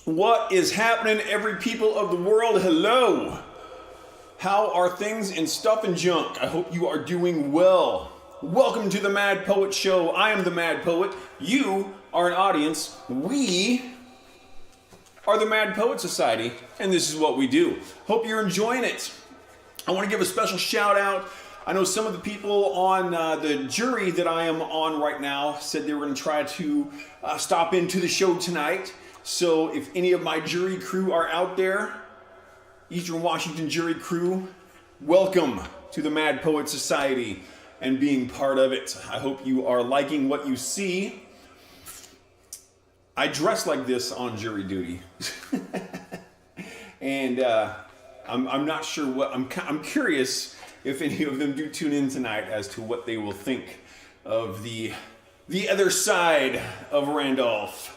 What is happening, every people of the world? Hello. How are things in stuff and junk? I hope you are doing well. Welcome to the Mad Poet Show. I am the Mad Poet. You are an audience. We are the Mad Poet Society, and this is what we do. Hope you're enjoying it. I want to give a special shout out. I know some of the people on the jury that I am on right now said they were going to try to stop into the show tonight. So if any of my jury crew are out there, Eastern Washington jury crew, welcome to the Mad Poet Society and being part of it. I hope you are liking what you see. I dress like this on jury duty. And I'm not sure what, I'm curious if any of them do tune in tonight as to what they will think of the other side of Randolph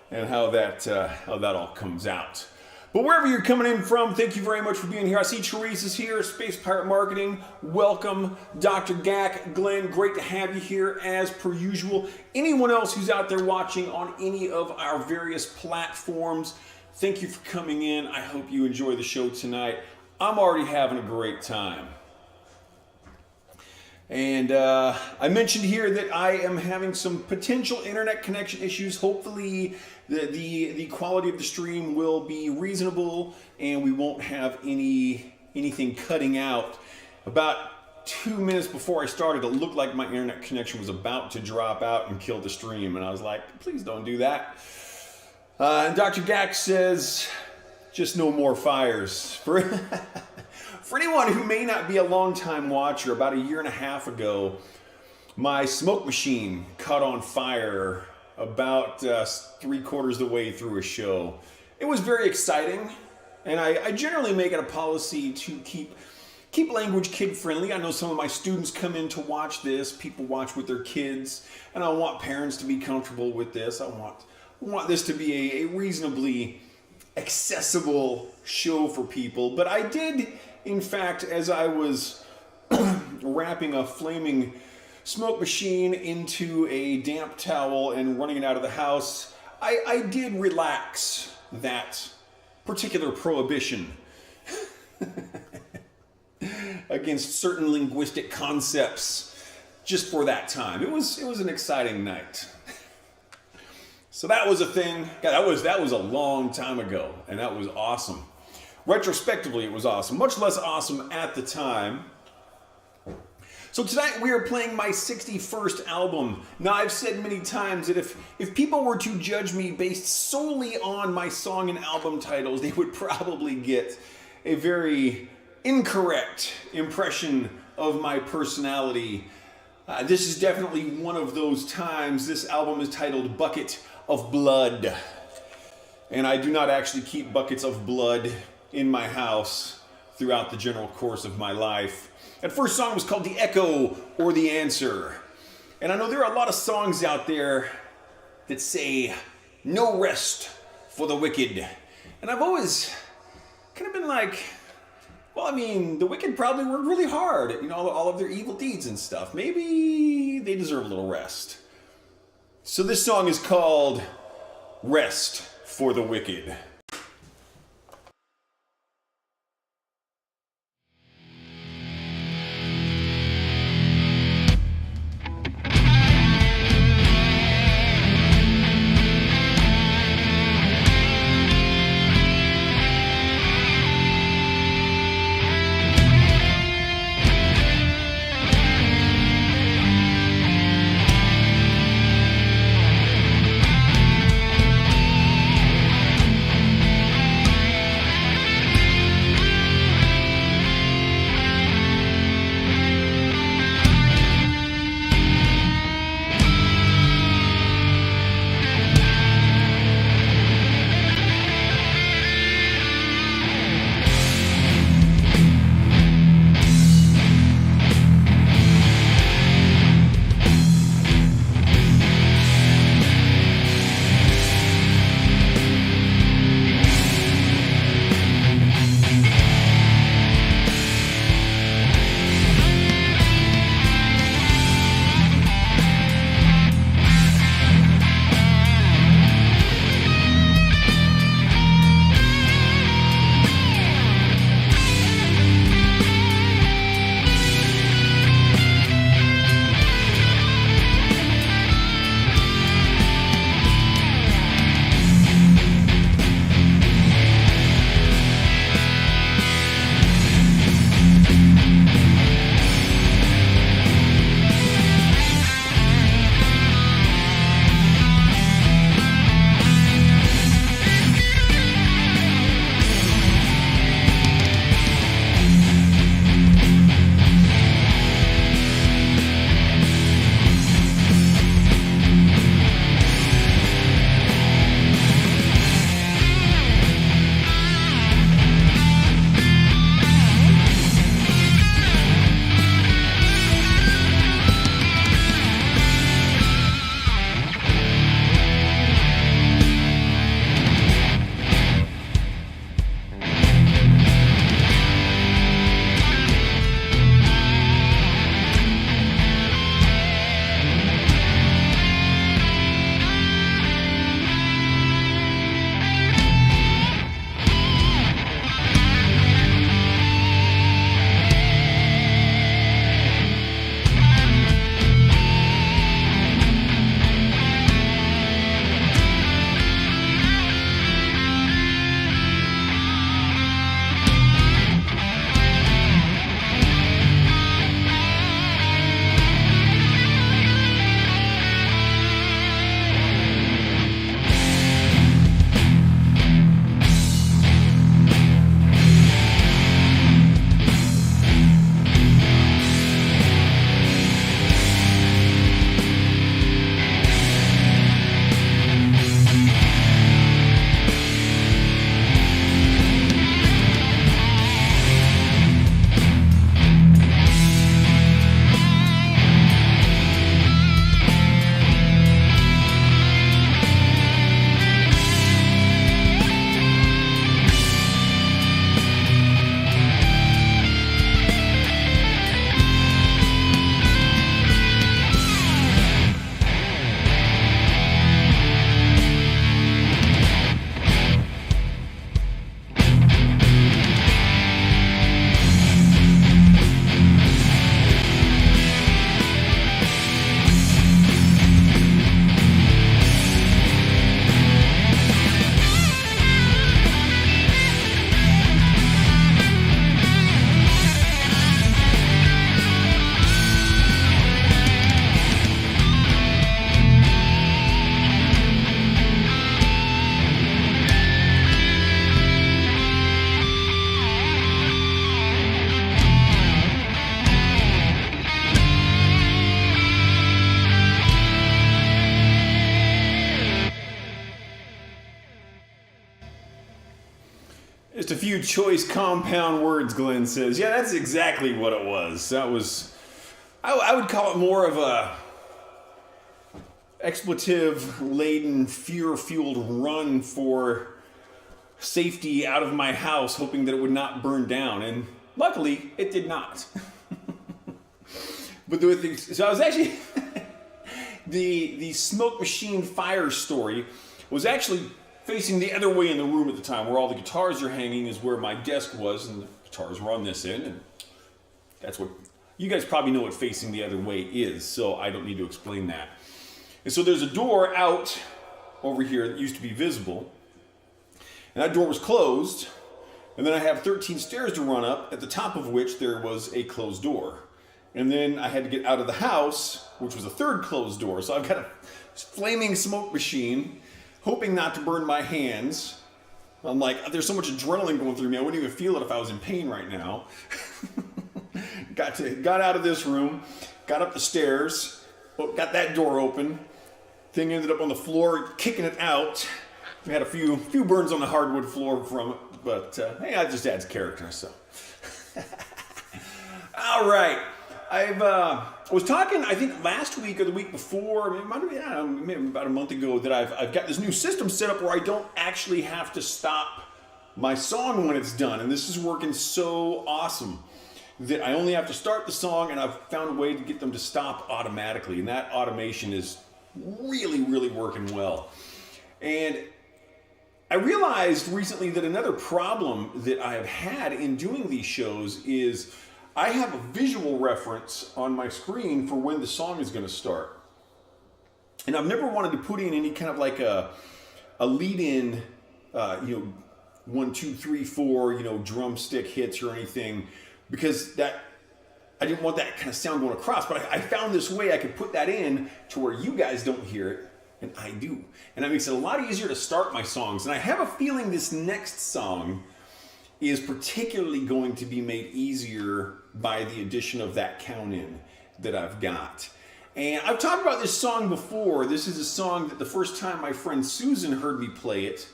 and how that all comes out. But wherever you're coming in from, thank you very much for being here. I see Therese is here, Space Pirate Marketing. Welcome. Dr. Gack, Glenn, great to have you here as per usual. Anyone else who's out there watching on any of our various platforms, thank you for coming in. I hope you enjoy the show tonight. I'm already having a great time. And I mentioned here that I am having some potential internet connection issues. Hopefully the quality of the stream will be reasonable and we won't have anything cutting out. About 2 minutes before I started, it looked like my internet connection was about to drop out and kill the stream. And I was like, please don't do that. And Dr. Gack says, just no more fires. For anyone who may not be a long-time watcher, about a year and a half ago, my smoke machine caught on fire about 3/4 of the way through a show. It was very exciting, and I generally make it a policy to keep language kid-friendly. I know some of my students come in to watch this. People watch with their kids, and I want parents to be comfortable with this. I want this to be a reasonably accessible show for people. But I did, in fact, as I was wrapping a flaming smoke machine into a damp towel and running it out of the house, I did relax that particular prohibition against certain linguistic concepts just for that time. It was an exciting night. So that was a thing. God, that was a long time ago, and that was awesome. Retrospectively, it was awesome. Much less awesome at the time. So tonight we are playing my 61st album. Now, I've said many times that if people were to judge me based solely on my song and album titles, they would probably get a very incorrect impression of my personality. This is definitely one of those times. This album is titled Bucket of Blood. And I do not actually keep buckets of blood in my house throughout the general course of my life. That first song was called The Echo or The Answer. And I know there are a lot of songs out there that say, no rest for the wicked. And I've always kind of been like, well, I mean, the wicked probably worked really hard at, all of their evil deeds and stuff. Maybe they deserve a little rest. So this song is called Rest for the Wicked. Just a few choice compound words, Glenn says. Yeah, that's exactly what it was. That was, I would call it more of a expletive-laden, fear-fueled run for safety out of my house, hoping that it would not burn down. And luckily, it did not. But so I was actually, the smoke machine fire story was actually facing the other way in the room at the time, where all the guitars are hanging is where my desk was, and the guitars were on this end, and that's what, you guys probably know what facing the other way is, so I don't need to explain that. And so there's a door out over here that used to be visible, and that door was closed, and then I have 13 stairs to run up, at the top of which there was a closed door. And then I had to get out of the house, which was a third closed door, so I've got a flaming smoke machine, hoping not to burn my hands. I'm like, there's so much adrenaline going through me, I wouldn't even feel it if I was in pain right now. Got out of this room, got up the stairs, got that door open. Thing ended up on the floor, kicking it out. We had a few burns on the hardwood floor from it, but hey, that just adds character, so. All right. I was talking, I think last week or the week before, it might have been, maybe about a month ago, that I've got this new system set up where I don't actually have to stop my song when it's done. And this is working so awesome that I only have to start the song, and I've found a way to get them to stop automatically. And that automation is really, really working well. And I realized recently that another problem that I have had in doing these shows is I have a visual reference on my screen for when the song is going to start. And I've never wanted to put in any kind of like a lead-in, 1, 2, 3, 4, drumstick hits or anything, because I didn't want that kind of sound going across. But I found this way I could put that in to where you guys don't hear it, and I do. And that makes it a lot easier to start my songs. And I have a feeling this next song is particularly going to be made easier by the addition of that count in that I've got. And I've talked about this song before. This is a song that the first time my friend Susan heard me play it,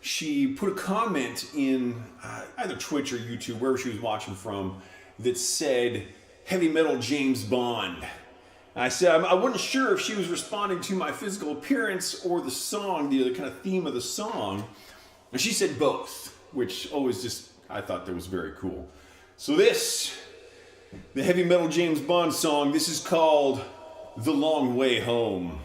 she put a comment in either Twitch or YouTube, wherever she was watching from, that said, "Heavy metal James Bond." And I said I wasn't sure if she was responding to my physical appearance or the song, the kind of theme of the song. And she said both, which always just, I thought that was very cool. So this, the heavy metal James Bond song, this is called The Long Way Home.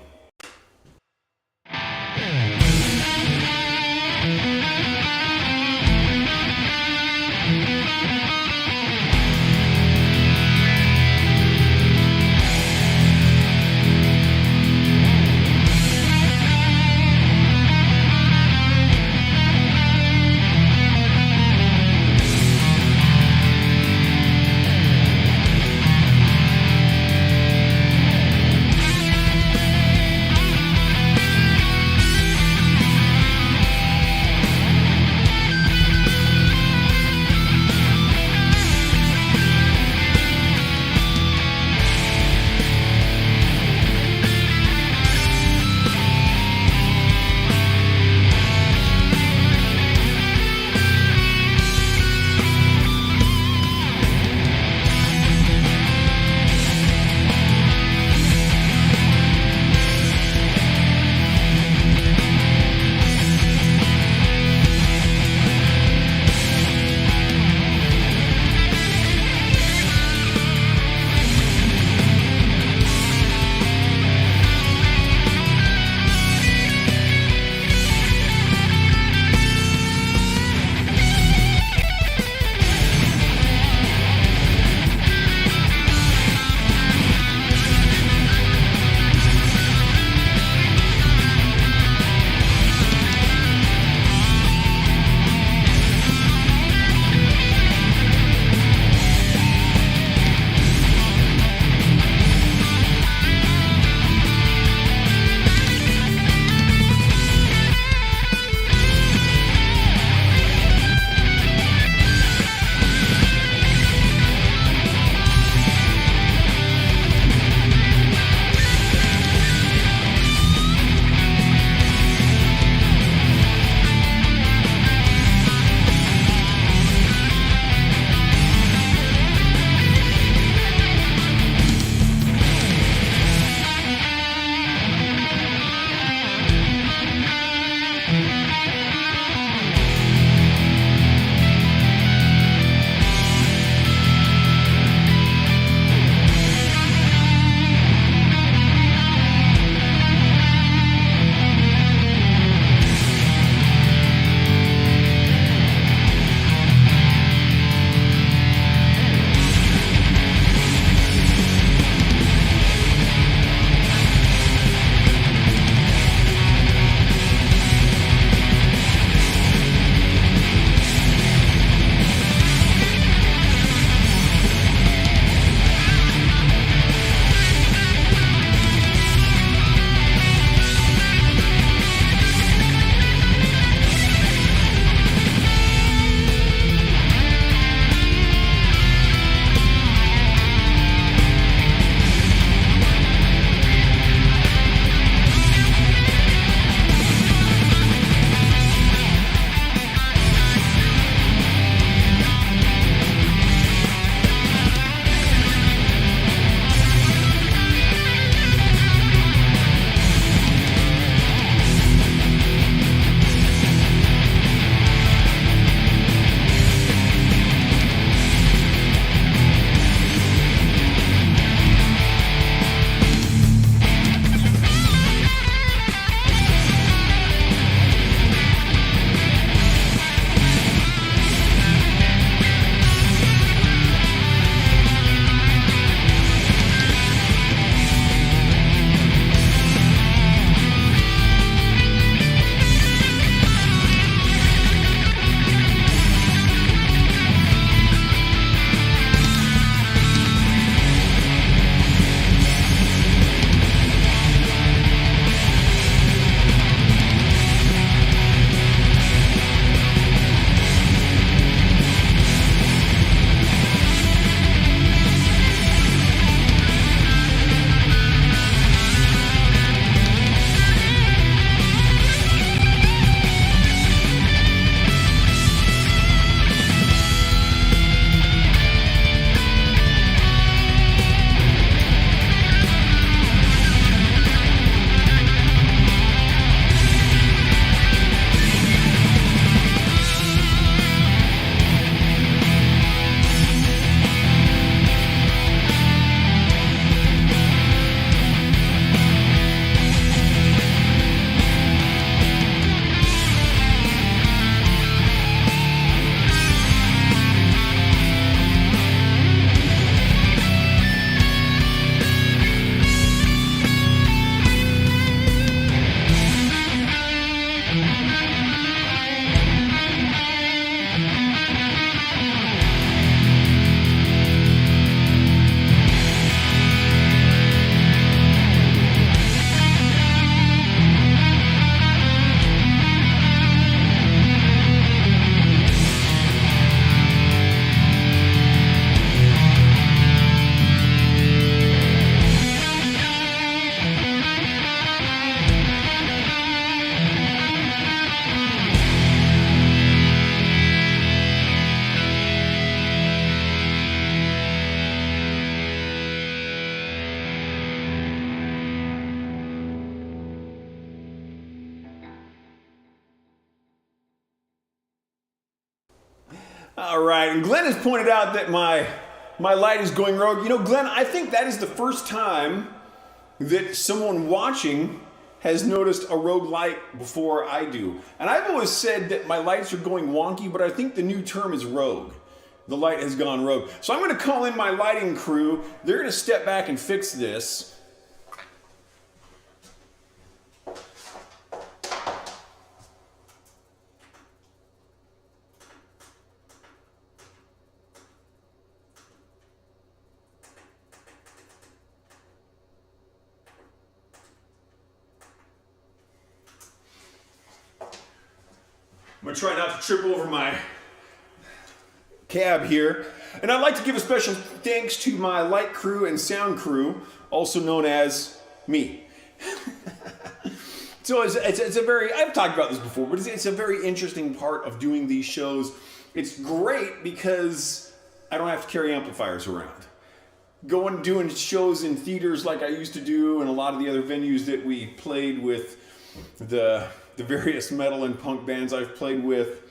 All right, and Glenn has pointed out that my light is going rogue. You know, Glenn, I think that is the first time that someone watching has noticed a rogue light before I do. And I've always said that my lights are going wonky, but I think the new term is rogue. The light has gone rogue. So I'm going to call in my lighting crew. They're going to step back and fix this. I'm going to try not to trip over my cab here. And I'd like to give a special thanks to my light crew and sound crew, also known as me. So it's a very, I've talked about this before, but it's a very interesting part of doing these shows. It's great because I don't have to carry amplifiers around. Doing shows in theaters like I used to do and a lot of the other venues that we played with the various metal and punk bands I've played with.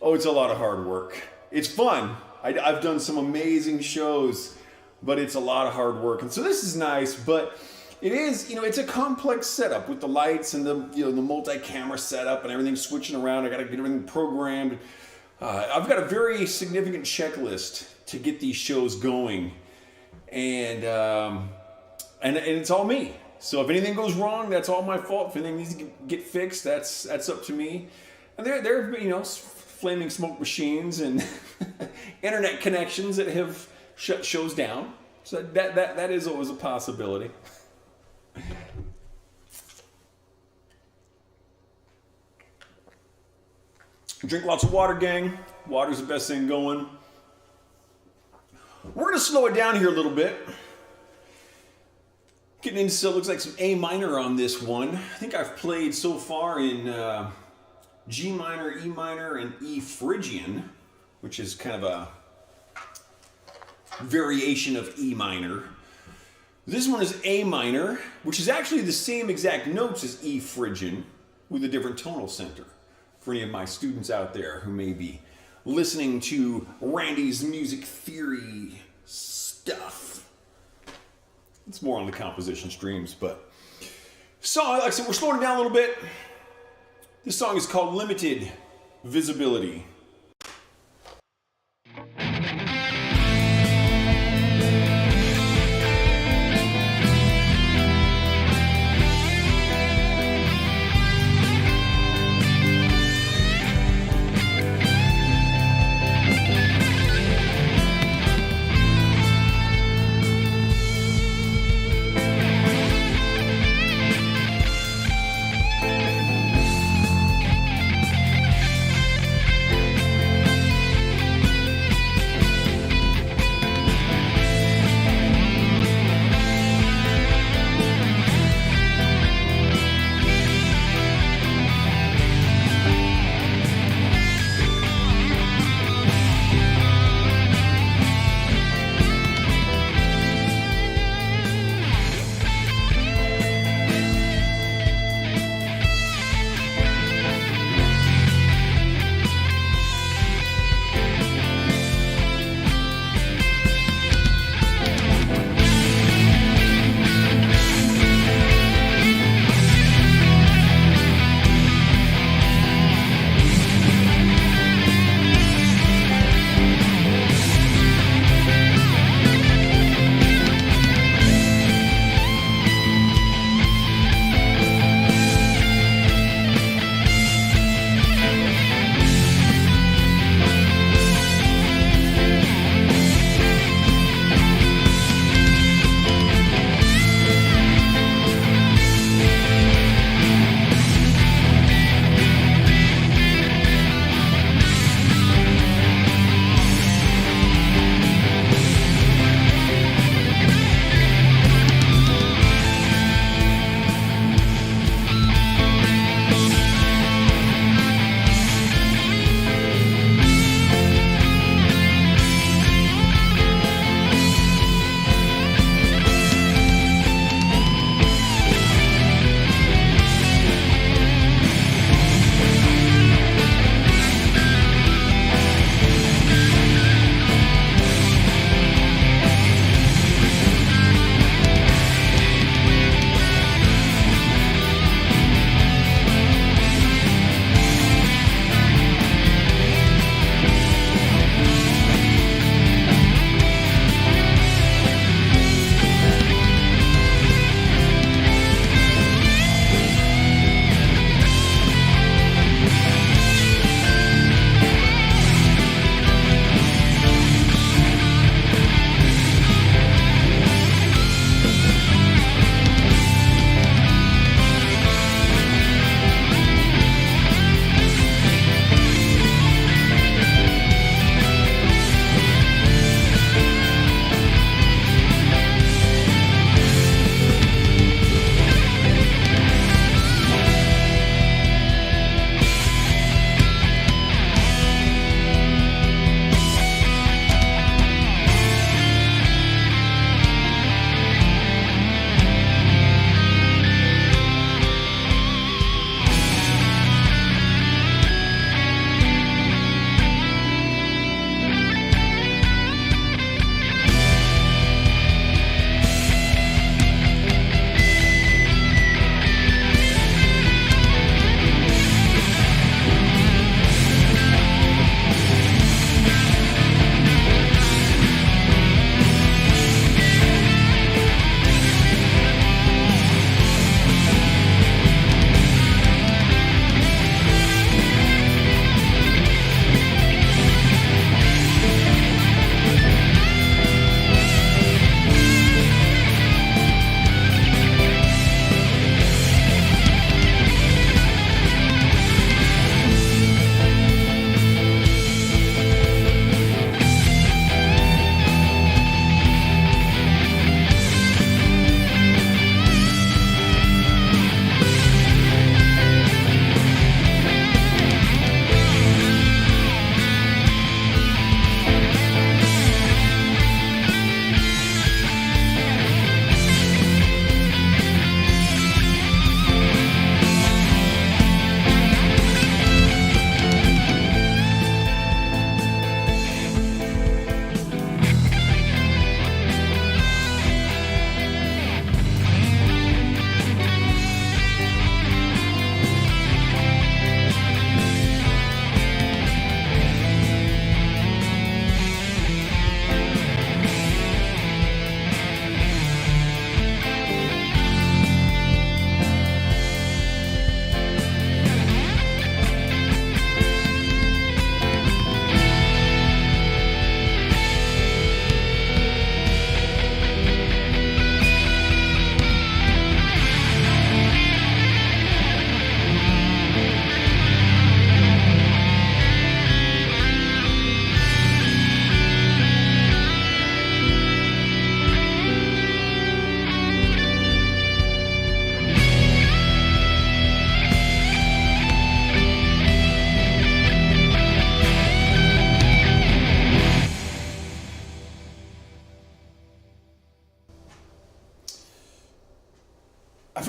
Oh, it's a lot of hard work. It's fun. I've done some amazing shows, but it's a lot of hard work. And so this is nice, but it is, it's a complex setup with the lights and the multi-camera setup and everything switching around. I got to get everything programmed. I've got a very significant checklist to get these shows going, and it's all me. So if anything goes wrong, that's all my fault. If anything needs to get fixed, that's up to me. And there have been, flaming smoke machines and internet connections that have shut shows down. So that is always a possibility. Drink lots of water, gang. Water's the best thing going. We're going to slow it down here a little bit. Getting into, looks like some A minor on this one. I think I've played so far in G minor, E minor, and E Phrygian, which is kind of a variation of E minor. This one is A minor, which is actually the same exact notes as E Phrygian with a different tonal center. For any of my students out there who may be listening to Randy's music theory stuff. It's more on the composition streams, but so like I said, we're slowing it down a little bit. This song is called Limited Visibility.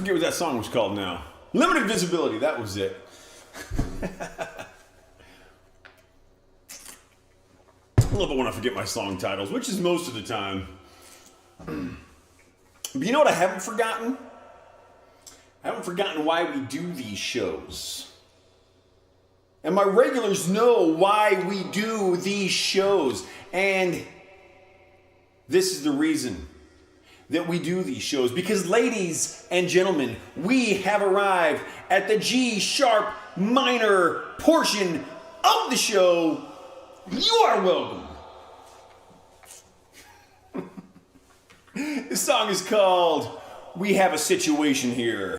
forget what that song was called now. Limited Visibility, that was it. I love it when I forget my song titles, which is most of the time. But you know what I haven't forgotten? I haven't forgotten why we do these shows. And my regulars know why we do these shows. And this is the reason that we do these shows. Because, ladies and gentlemen, we have arrived at the G sharp minor portion of the show. You are welcome. This song is called We Have a Situation Here.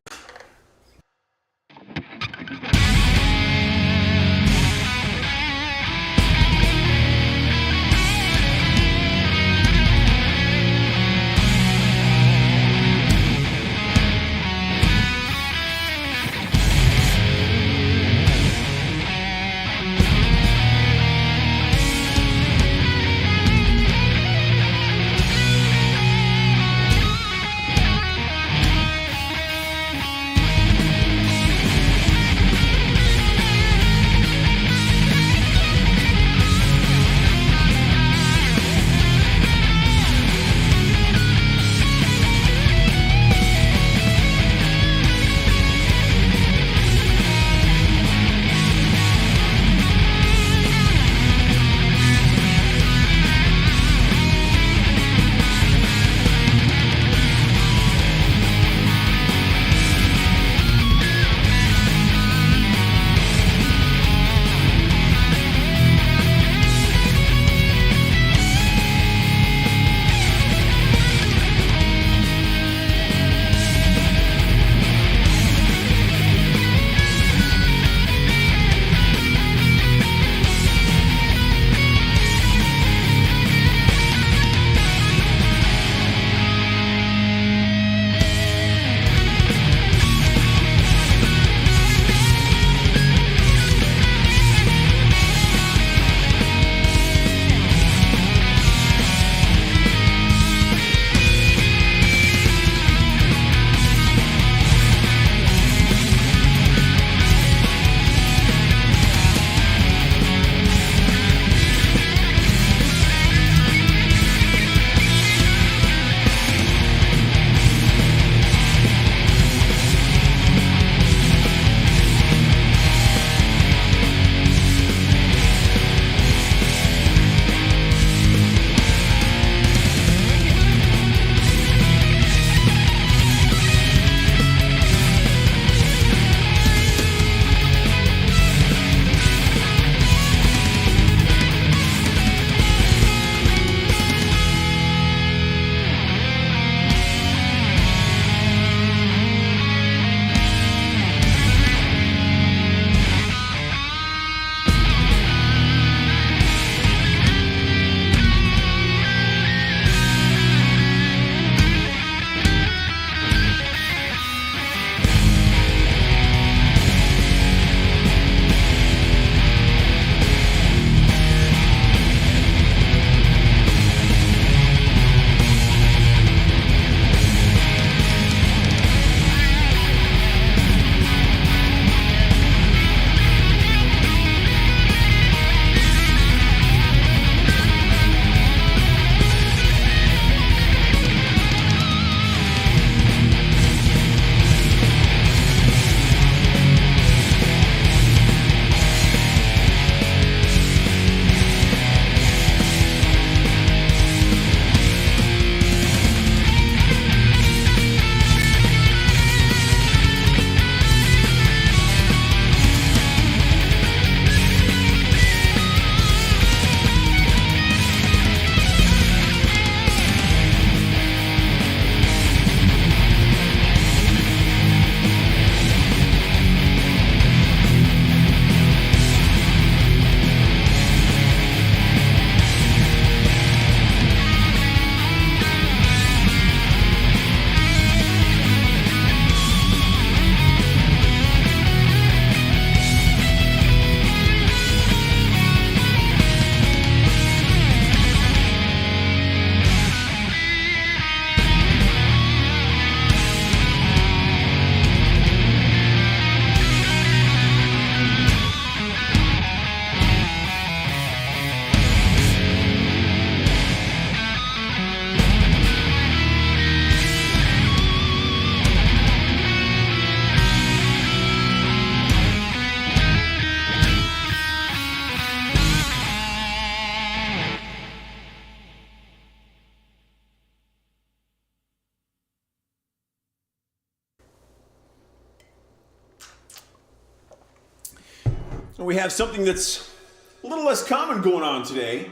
We have something that's a little less common going on today,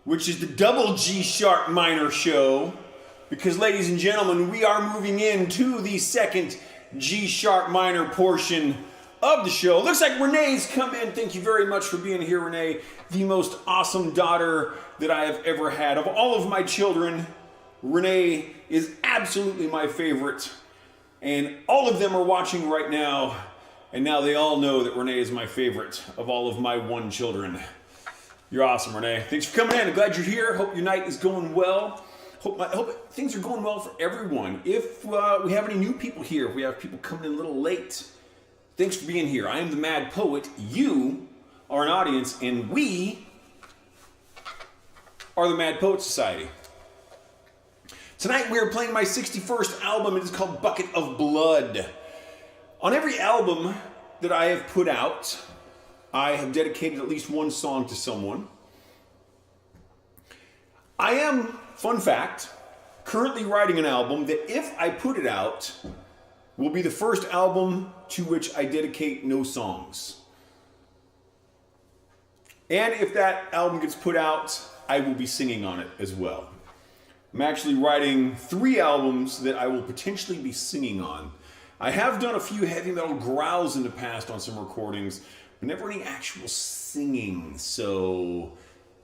which is the double G sharp minor show. Because, ladies and gentlemen, we are moving into the second G sharp minor portion of the show. Looks like Renee's come in. Thank you very much for being here, Renee. The most awesome daughter that I have ever had. Of all of my children, Renee is absolutely my favorite. And all of them are watching right now. And now they all know that Renee is my favorite of all of my one children. You're awesome, Renee. Thanks for coming in. I'm glad you're here. Hope your night is going well. Hope things are going well for everyone. If we have any new people here, if we have people coming in a little late, thanks for being here. I am the Mad Poet. You are an audience, and we are the Mad Poet Society. Tonight we are playing my 61st album. It is called Bucket of Blood. On every album that I have put out, I have dedicated at least one song to someone. I am, fun fact, currently writing an album that, if I put it out, will be the first album to which I dedicate no songs. And if that album gets put out, I will be singing on it as well. I'm actually writing 3 albums that I will potentially be singing on. I have done a few heavy metal growls in the past on some recordings, but never any actual singing, so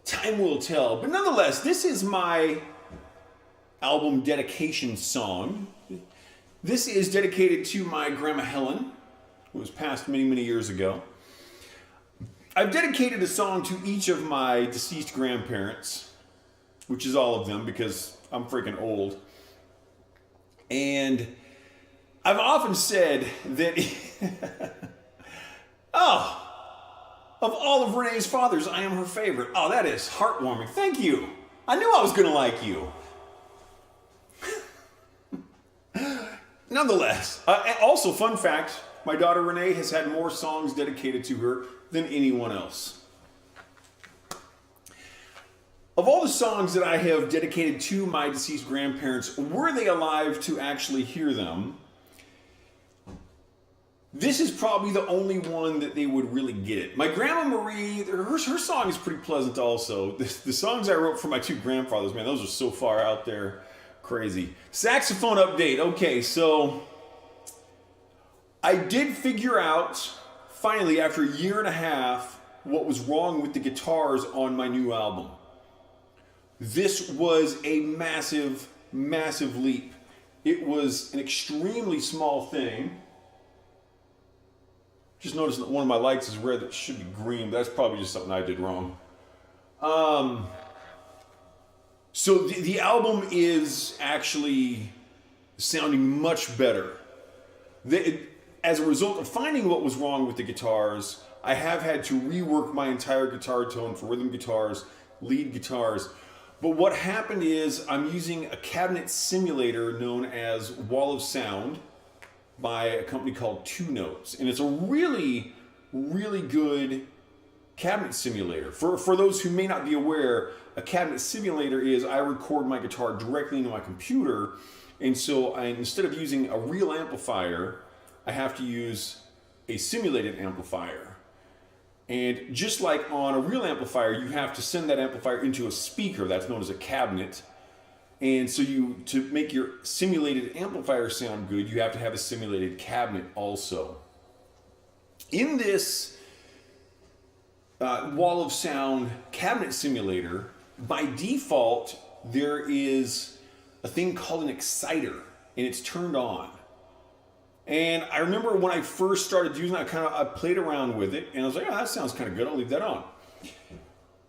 time will tell. But nonetheless, this is my album dedication song. This is dedicated to my Grandma Helen, who was passed many, many years ago. I've dedicated a song to each of my deceased grandparents, which is all of them because I'm freaking old. And I've often said that, of all of Renee's fathers, I am her favorite. Oh, that is heartwarming. Thank you. I knew I was going to like you. Nonetheless, also fun fact, my daughter Renee has had more songs dedicated to her than anyone else. Of all the songs that I have dedicated to my deceased grandparents, were they alive to actually hear them, this is probably the only one that they would really get it. My Grandma Marie, her song is pretty pleasant also. The songs I wrote for my 2 grandfathers, man, those are so far out there. Crazy. Saxophone update. Okay, so I did figure out, finally, after a year and a half, what was wrong with the guitars on my new album. This was a massive, massive leap. It was an extremely small thing. Just noticed that one of my lights is red that should be green, but that's probably just something I did wrong. So the album is actually sounding much better. As a result of finding what was wrong with the guitars, I have had to rework my entire guitar tone for rhythm guitars, lead guitars. But what happened is I'm using a cabinet simulator known as Wall of Sound by a company called 2 Notes. And it's a really, really good cabinet simulator. For those who may not be aware, a cabinet simulator is I record my guitar directly into my computer. And so instead of using a real amplifier, I have to use a simulated amplifier. And just like on a real amplifier, you have to send that amplifier into a speaker that's known as a cabinet. And so to make your simulated amplifier sound good, you have to have a simulated cabinet also. In this Wall of Sound cabinet simulator, by default, there is a thing called an exciter, and it's turned on. And I remember when I first started using it, I played around with it, and I was like, oh, that sounds kind of good, I'll leave that on.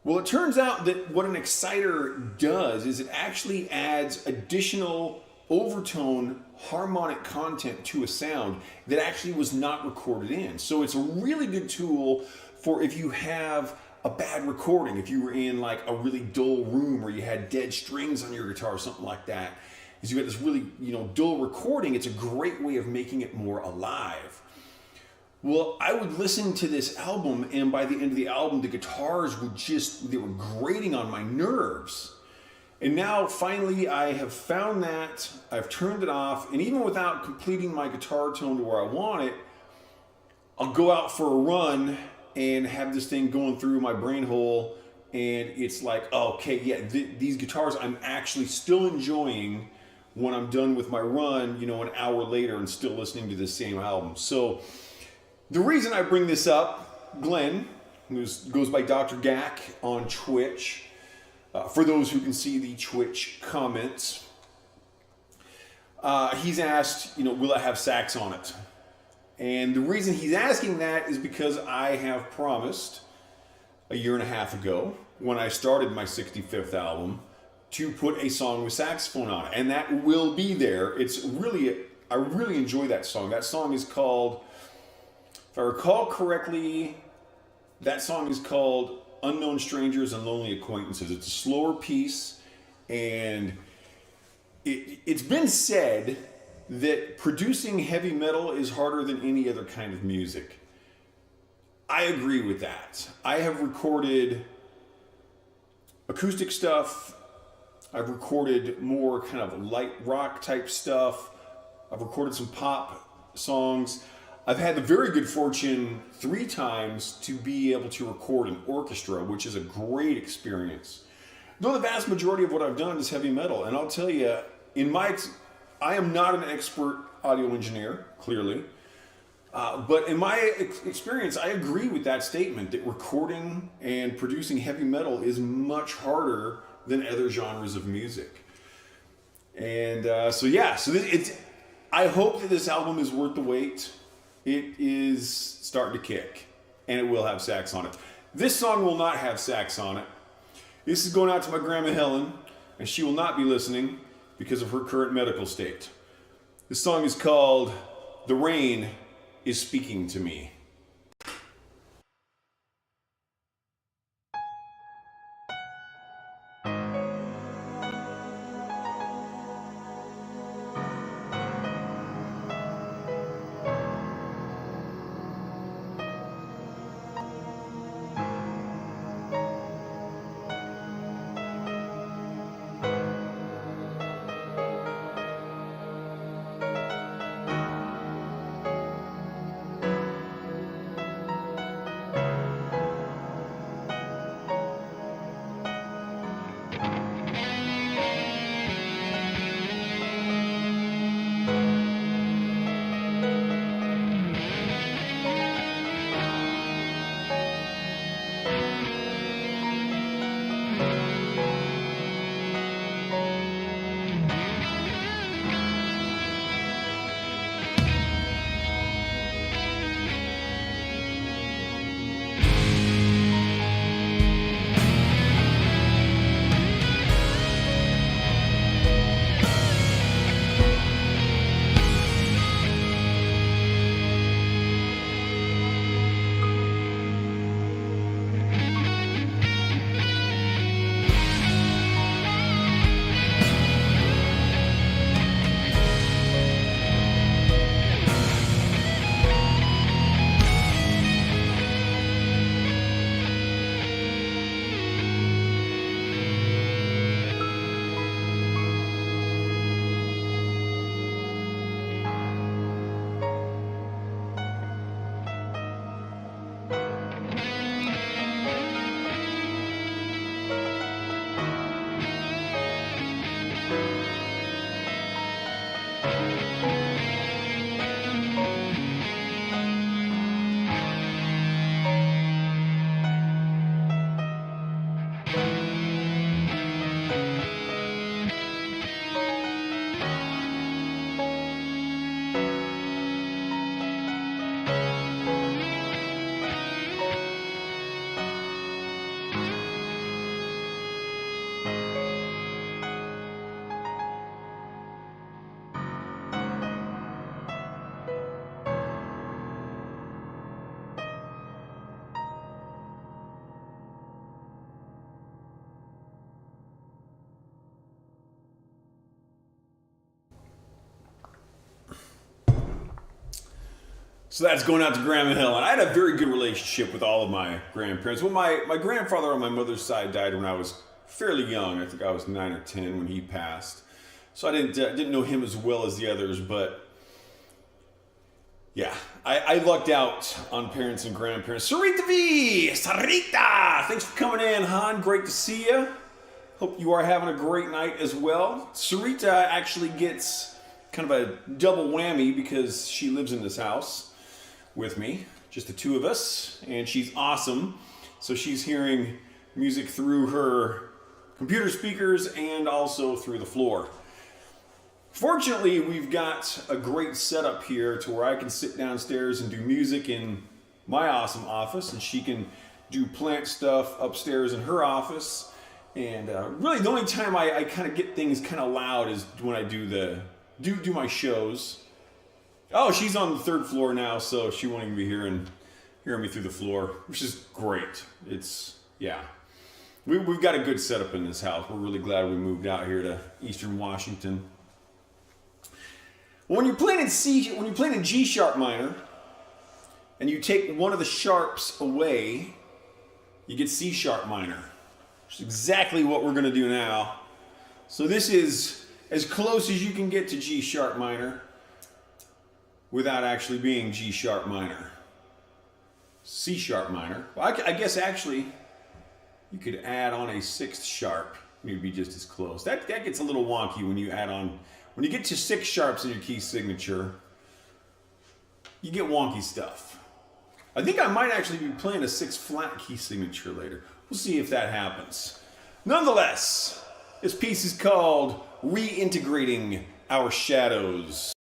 Well, it turns out that what an exciter does is it actually adds additional overtone harmonic content to a sound that actually was not recorded in. So it's a really good tool for if you have a bad recording, if you were in like a really dull room where you had dead strings on your guitar or something like that, is you got this really, dull recording. It's a great way of making it more alive. Well, I would listen to this album, and by the end of the album, the guitars they were grating on my nerves. And now, finally, I have found that, I've turned it off, and even without completing my guitar tone to where I want it, I'll go out for a run, and have this thing going through my brain hole, and it's like, oh, okay, yeah, these guitars I'm actually still enjoying when I'm done with my run, you know, an hour later and still listening to the same album. So the reason I bring this up, Glenn, who goes by Dr. Gack on Twitch, for those who can see the Twitch comments, he's asked, you know, will it have sax on it? And the reason he's asking that is because I have promised a year and a half ago, when I started my 65th album, to put a song with saxophone on it. And that will be there. It's really, I really enjoy that song. That song is called, if I recall correctly, that song is called Unknown Strangers and Lonely Acquaintances. It's a slower piece, and it's been said that producing heavy metal is harder than any other kind of music. I agree with that. I have recorded acoustic stuff. I've recorded more kind of light rock type stuff. I've recorded some pop songs. I've had the very good fortune 3 times to be able to record an orchestra, which is a great experience. Though the vast majority of what I've done is heavy metal, and I'll tell you, I am not an expert audio engineer, clearly, but in my experience, I agree with that statement that recording and producing heavy metal is much harder than other genres of music. And I hope that this album is worth the wait. It is starting to kick, and it will have sax on it. This song will not have sax on it. This is going out to my grandma Helen, and she will not be listening because of her current medical state. This song is called The Rain is Speaking to Me. So that's going out to Grandma Helen. I had a very good relationship with all of my grandparents. Well, my grandfather on my mother's side died when I was fairly young. I think I was 9 or 10 when he passed. So I didn't know him as well as the others, but Yeah, I lucked out on parents and grandparents. Sarita V! Sarita! Thanks for coming in, Han. Great to see you. Hope you are having a great night as well. Sarita actually gets kind of a double whammy because she lives in this house with me, just the two of us, and she's awesome. So she's hearing music through her computer speakers and also through the floor. Fortunately, we've got a great setup here to where I can sit downstairs and do music in my awesome office, and she can do plant stuff upstairs in her office. And really, the only time I kind of get things kind of loud is when I do my shows. Oh, she's on the third floor now, so she won't even be hearing me through the floor, which is great. We've got a good setup in this house. We're really glad we moved out here to Eastern Washington. When you're playing in G sharp minor, and you take one of the sharps away, you get C sharp minor, which is exactly what we're going to do now. So this is as close as you can get to G sharp minor without actually being G sharp minor. C sharp minor. Well, I guess actually you could add on a sixth sharp, maybe just as close. That gets a little wonky when you add on. When you get to 6 sharps in your key signature, you get wonky stuff. I think I might actually be playing a 6 flat key signature later. We'll see if that happens. Nonetheless, this piece is called Reintegrating Our Shadows.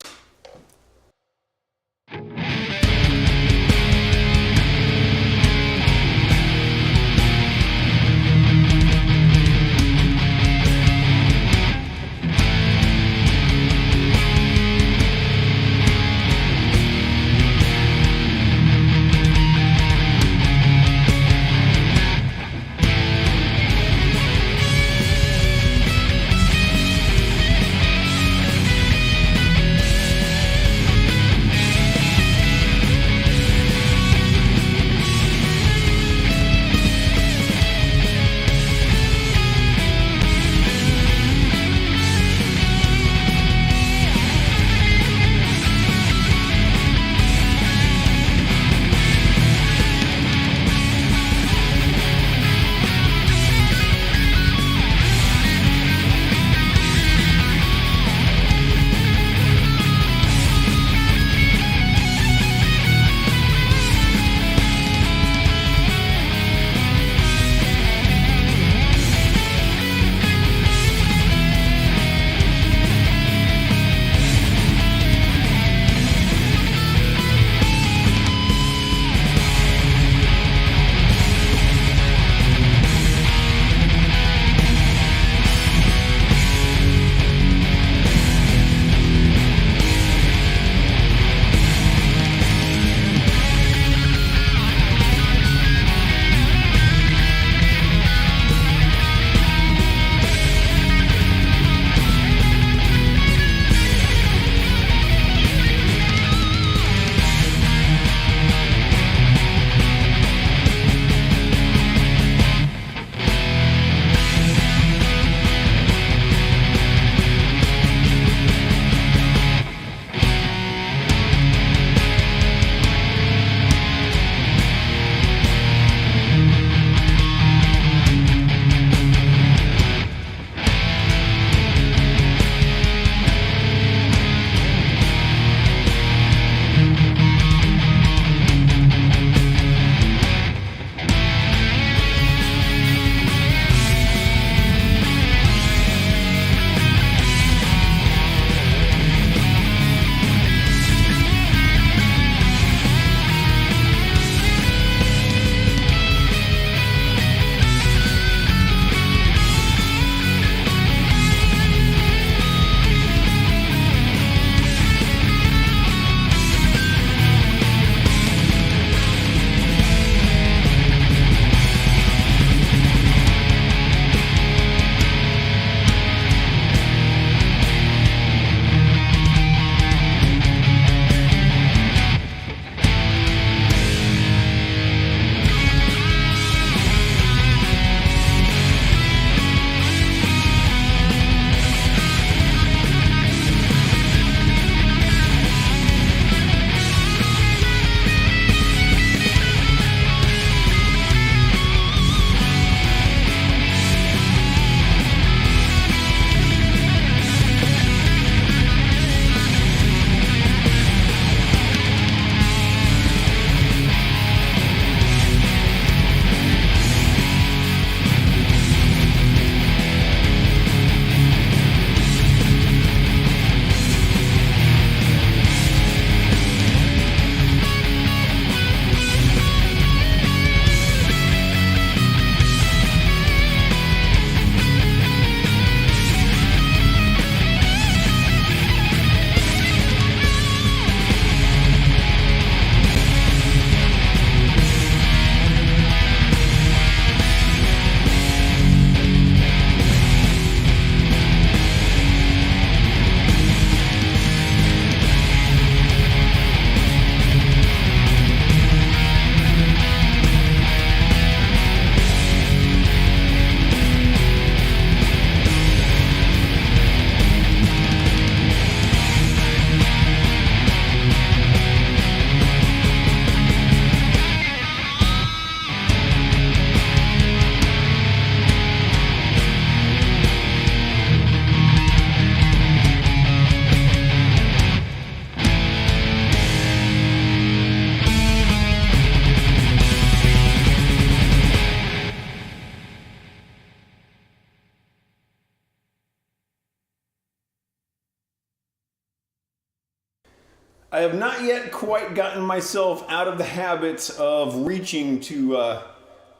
I have not yet quite gotten myself out of the habit of reaching to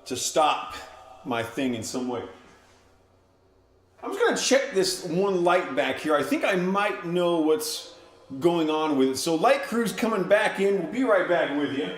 stop my thing in some way. I'm just gonna check this one light back here. I think I might know what's going on with it. So light crew's coming back in. We'll be right back with you.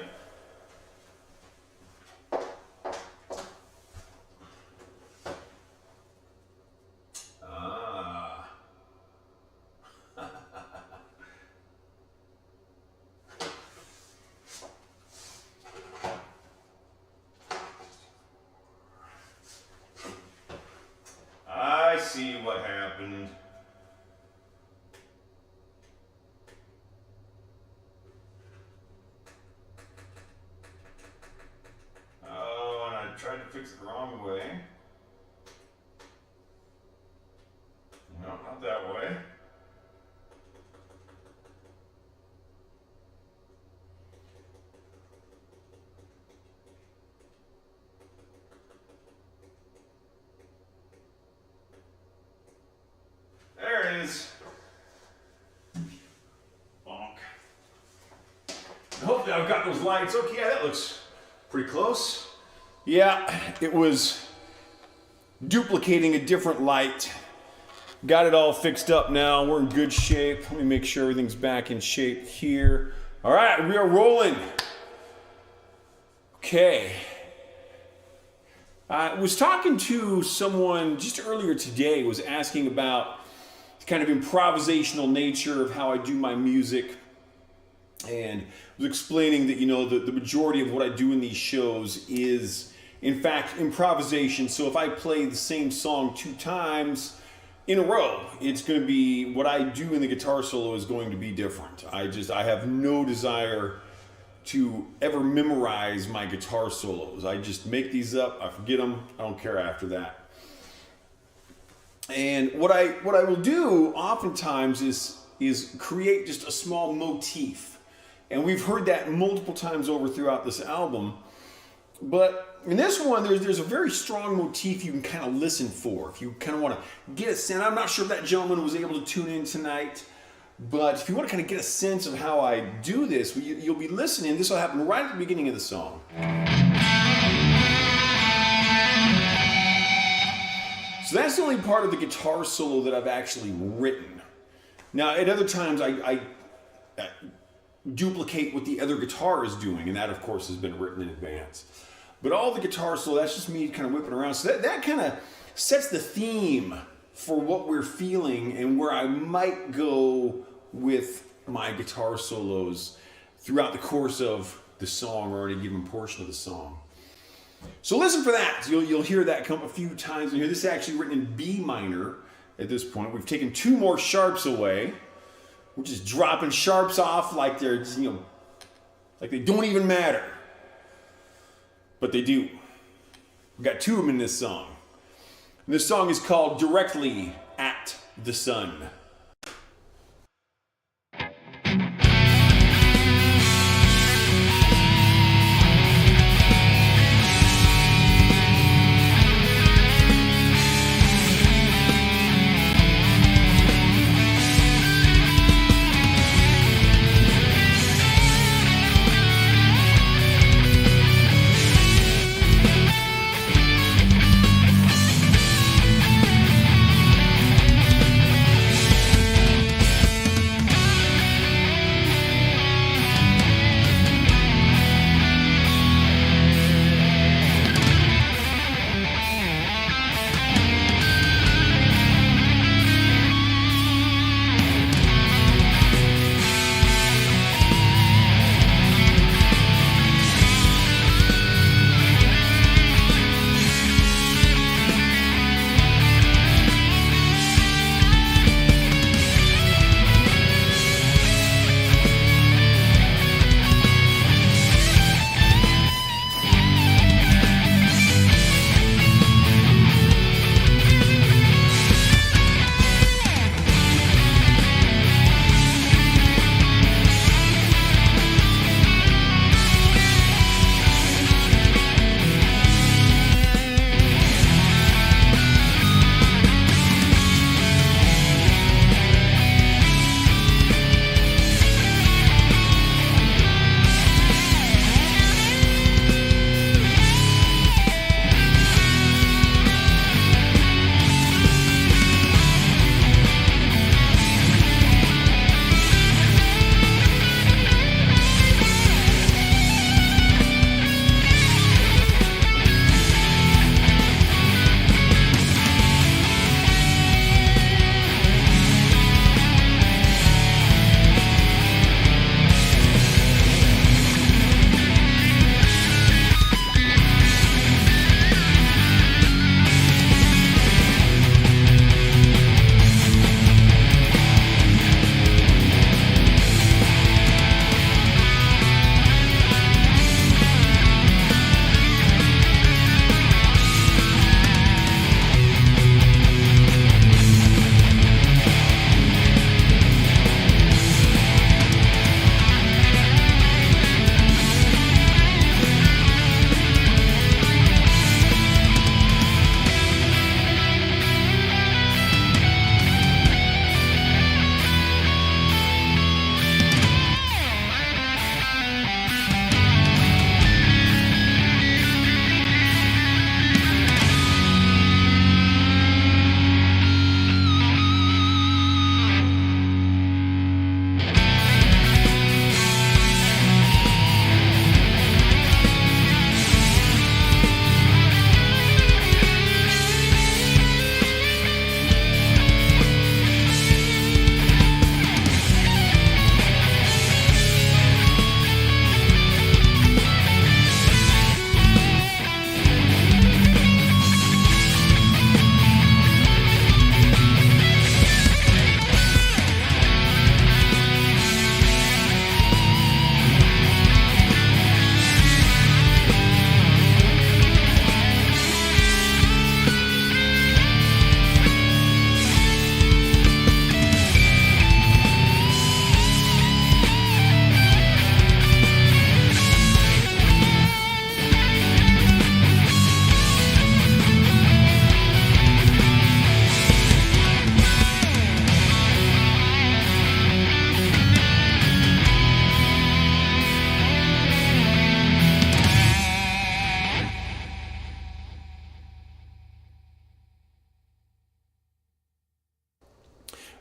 I see what happened. Oh, and I tried to fix it the wrong way. No, not that way. There it is. Bonk. Hopefully I've got those lights. Okay, yeah, that looks pretty close. Yeah, it was duplicating a different light. Got it all fixed up now. We're in good shape. Let me make sure everything's back in shape here. All right, we are rolling. Okay. I was talking to someone just earlier today, was asking about kind of improvisational nature of how I do my music, and was explaining that, you know, the majority of what I do in these shows is in fact improvisation. So if I play the same song 2 times in a row, it's going to be, what I do in the guitar solo is going to be different. I have no desire to ever memorize my guitar solos. I just make these up, I forget them, I don't care after that. And what I will do oftentimes is create just a small motif. And we've heard that multiple times over throughout this album. But in this one, there's a very strong motif you can kind of listen for. If you kind of want to get a sense, I'm not sure if that gentleman was able to tune in tonight, but if you want to kind of get a sense of how I do this, you'll be listening. This will happen right at the beginning of the song. So that's the only part of the guitar solo that I've actually written. Now, at other times, I duplicate what the other guitar is doing, and that, of course, has been written in advance. But all the guitar solo, that's just me kind of whipping around. So that kind of sets the theme for what we're feeling and where I might go with my guitar solos throughout the course of the song or any given portion of the song. So listen for that. You'll hear that come a few times in here. This is actually written in B minor at this point. We've taken 2 more sharps away. We're just dropping sharps off like they're just, like they don't even matter. But they do. We've got 2 of them in this song. And this song is called Directly at the Sun.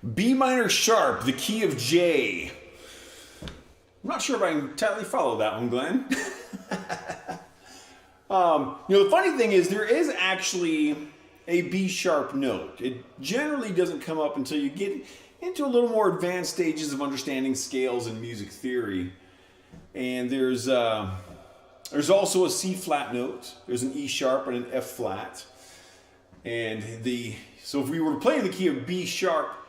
B minor sharp, the key of J. I'm not sure if I can entirely follow that one, Glenn. The funny thing is there is actually a B sharp note. It generally doesn't come up until you get into a little more advanced stages of understanding scales and music theory. And there's also a C flat note. There's an E sharp and an F flat. And so if we were playing the key of B sharp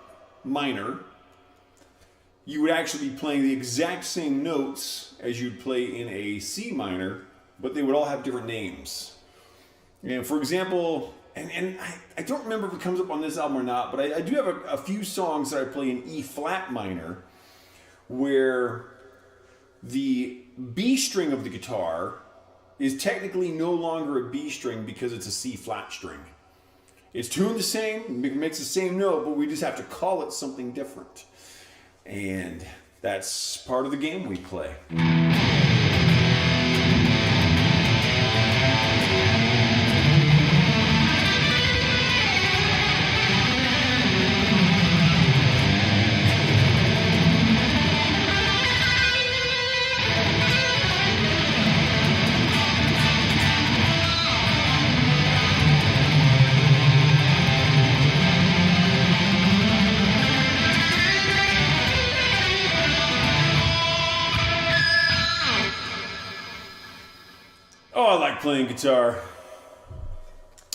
minor, you would actually be playing the exact same notes as you'd play in a C minor, but they would all have different names. And for example, and I don't remember if it comes up on this album or not, but I do have a few songs that I play in E flat minor where the B string of the guitar is technically no longer a B string because it's a C flat string. It's tuned the same, it makes the same note, but we just have to call it something different. And that's part of the game we play. Oh, I like playing guitar.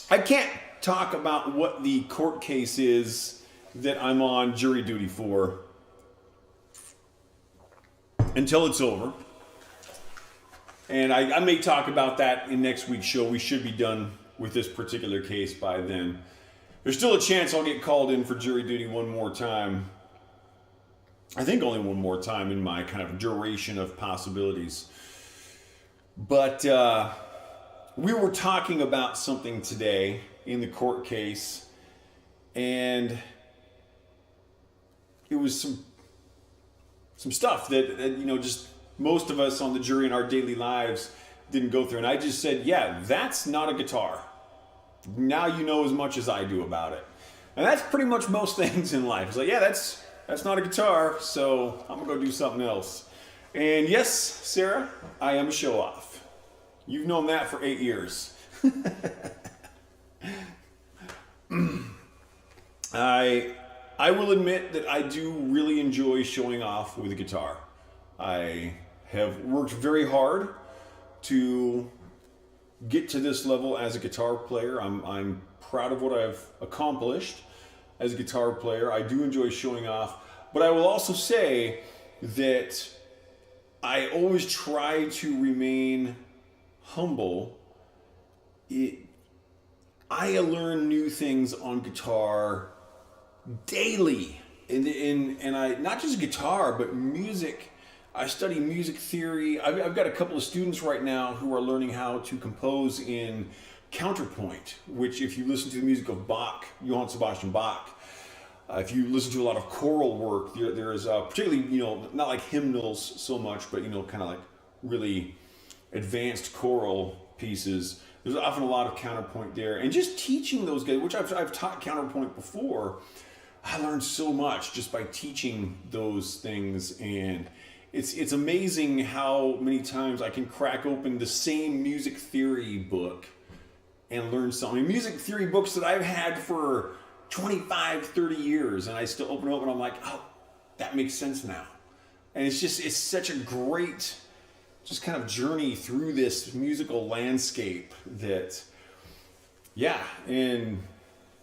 I can't talk about what the court case is that I'm on jury duty for until it's over. And I may talk about that in next week's show. We should be done with this particular case by then. There's still a chance I'll get called in for jury duty one more time. I think only one more time in my kind of duration of possibilities. But we were talking about something today in the court case, and it was some stuff that just most of us on the jury in our daily lives didn't go through. And I just said, yeah, that's not a guitar. Now you know as much as I do about it. And that's pretty much most things in life. It's like, yeah, that's not a guitar, so I'm gonna go do something else. And yes, Sarah, I am a show-off. You've known that for 8 years. I will admit that I do really enjoy showing off with a guitar. I have worked very hard to get to this level as a guitar player. I'm proud of what I've accomplished as a guitar player. I do enjoy showing off, but I will also say that I always try to remain humble. I learn new things on guitar daily, and I not just guitar but music. I study music theory. I've got a couple of students right now who are learning how to compose in counterpoint, which if you listen to the music of Bach, Johann Sebastian Bach, if you listen to a lot of choral work, there's particularly, not like hymnals so much, but kind of like really advanced choral pieces. There's often a lot of counterpoint there, and just teaching those guys, which I've taught counterpoint before. I learned so much just by teaching those things, and it's amazing how many times I can crack open the same music theory book and learn something. Music theory books that I've had for 25, 30 years, and I still open them up and I'm like, oh, that makes sense now. And it's such a great just kind of journey through this musical landscape that, yeah, and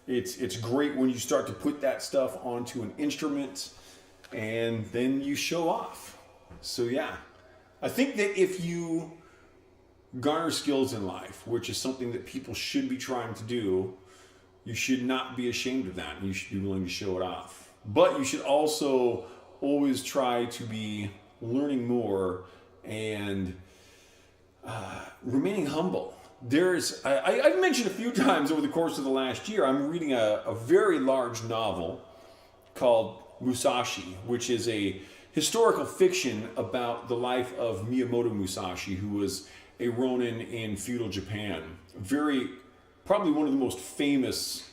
it's great when you start to put that stuff onto an instrument and then you show off. So yeah, I think that if you garner skills in life, which is something that people should be trying to do, you should not be ashamed of that. You should be willing to show it off. But you should also always try to be learning more and remaining humble. I've mentioned a few times over the course of the last year, I'm reading a very large novel called Musashi, which is a historical fiction about the life of Miyamoto Musashi, who was a ronin in feudal Japan. Probably one of the most famous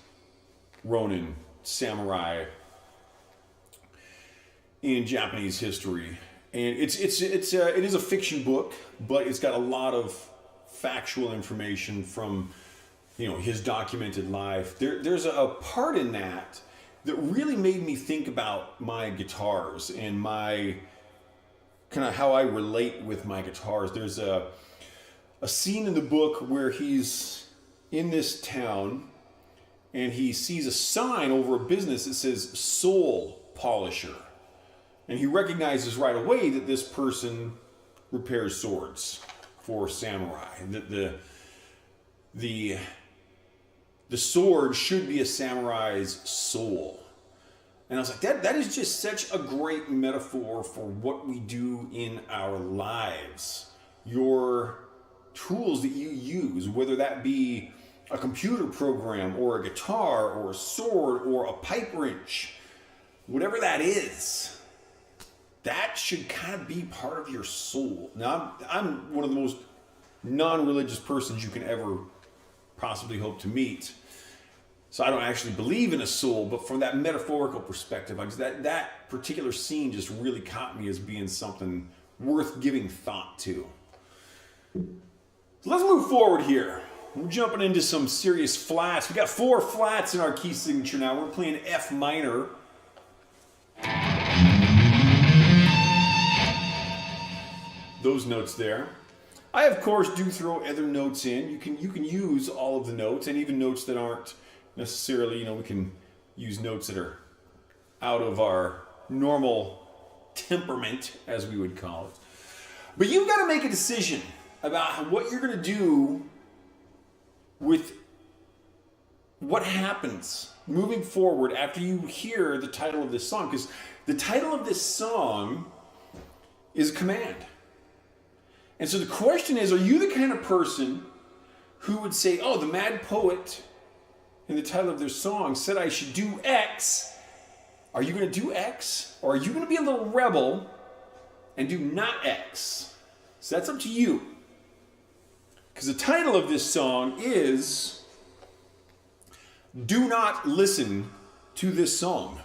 ronin samurai in Japanese history. And it is a fiction book, but it's got a lot of factual information from, his documented life. There's a part in that really made me think about my guitars and my kind of how I relate with my guitars. There's a scene in the book where he's in this town and he sees a sign over a business that says soul polisher. And he recognizes right away that this person repairs swords for samurai. That the sword should be a samurai's soul. And I was like, that is just such a great metaphor for what we do in our lives. Your tools that you use, whether that be a computer program or a guitar or a sword or a pipe wrench, whatever that is, that should kind of be part of your soul. Now, I'm one of the most non-religious persons you can ever possibly hope to meet. So I don't actually believe in a soul, but from that metaphorical perspective, that particular scene just really caught me as being something worth giving thought to. So let's move forward here. We're jumping into some serious flats. We got 4 flats in our key signature now. We're playing F minor. Those notes there. I, of course, do throw other notes in. You can use all of the notes, and even notes that aren't necessarily, we can use notes that are out of our normal temperament, as we would call it. But you've got to make a decision about what you're going to do with what happens moving forward after you hear the title of this song. Because the title of this song is a command. And so the question is, are you the kind of person who would say, oh, the mad poet in the title of their song said I should do X. Are you going to do X? Or are you going to be a little rebel and do not X? So that's up to you. Because the title of this song is Do Not Listen to This Song.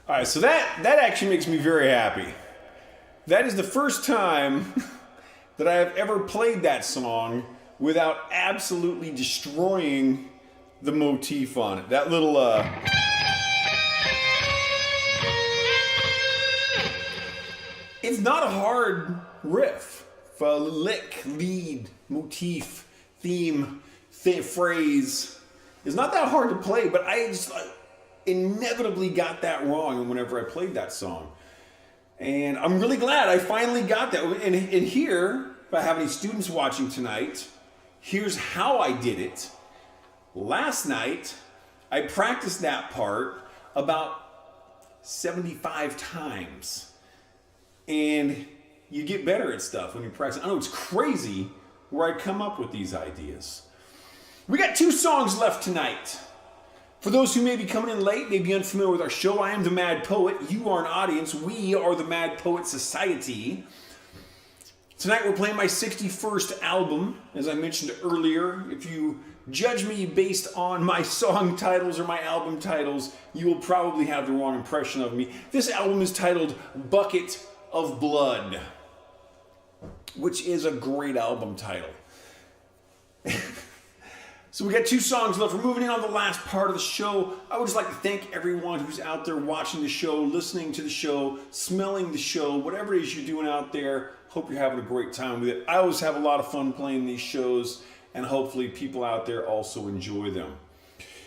All right, so that actually makes me very happy. That is the first time that I have ever played that song without absolutely destroying the motif on it. That little it's not a hard riff. Lick, lead, motif, theme, phrase. It's not that hard to play, but I just inevitably got that wrong whenever I played that song. And I'm really glad I finally got that. And here, if I have any students watching tonight, here's how I did it. Last night, I practiced that part about 75 times. And you get better at stuff when you practice. I know it's crazy where I come up with these ideas. We got 2 songs left tonight. For those who may be coming in late, may be unfamiliar with our show, I am the Mad Poet. You are an audience. We are the Mad Poet Society. Tonight we're playing my 61st album. As I mentioned earlier, if you judge me based on my song titles or my album titles, you will probably have the wrong impression of me. This album is titled Bucket of Blood, which is a great album title. So we got 2 songs left. We're moving in on the last part of the show. I would just like to thank everyone who's out there watching the show, listening to the show, smelling the show, whatever it is you're doing out there. Hope you're having a great time with it. I always have a lot of fun playing these shows, and hopefully people out there also enjoy them.